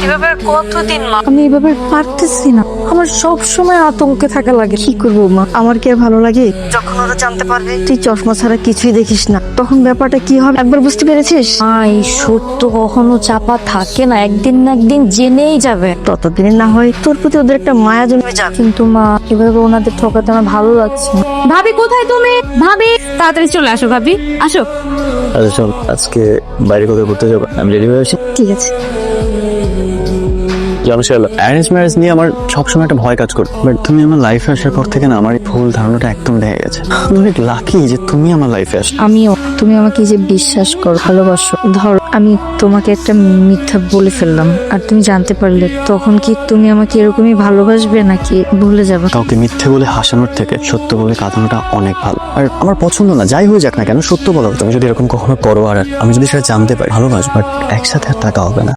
এভাবে কতদিন মা? আমি এভাবে পারতেছি না। আমার সব সময় আতঙ্কে থাকা লাগে। কি করবো মা? আমার কি আর ভালো লাগে? যখন ওরা জানতে পারবে তুই চশমা ছাড়া কিছুই দেখিস না, তখন ব্যাপারটা কি হবে একবার বুঝতে পেরেছিস? এই সত্য কখনো চাপা থাকে না, একদিন না একদিন জেনেই যাবে। ততদিনে না হয় তোর প্রতি ওদের একটা মায়া জন্মে যাবে। কিন্তু মা, এভাবে ওনাদের ঠকাতে আমার ভালো লাগছে না। ভাবি কোথায় তুমি? ভাবি তাড়াতাড়ি চলে আসো, ভাবি আসো। আচ্ছা চল, আজকে বাইরে কোথাও ঘুরতে যাবো, আমি রেডি হয়ে আছি। ঠিক আছে। জানো শালা, অ্যারেঞ্জ ম্যারেজ নিয়ে আমার সবসময় একটা ভয় কাজ করতো, বাট তুমি আমার লাইফে আসার পর থেকে না আমার এই ভুল ধারণাটা একদম ভেঙে গেছে। আমি অনেক লাকি যে তুমি আমার লাইফে আসো। আমিও। তুমি আমাকে যে বিশ্বাস করো, ভালোবাসো। ধর আমি তোমাকে একটা মিথ্যা বলে ফেললাম আর তুমি জানতে পারলে, তখন কি তুমি আমাকে এরকমই ভালোবাসবে নাকি ভুলে যাবে? কাউকে মিথ্যে বলে হাসানোর থেকে সত্য বলে কাঁদানোটা অনেক ভালো। আর আমার পছন্দ না, যাই হয়ে যাক না কেন, সত্য বলো। তুমি যদি এরকম কখনো করো আর আমি যদি সেটা জানতে পারি, ভালোবাসবো, বাট একসাথে আর থাকা হবে না।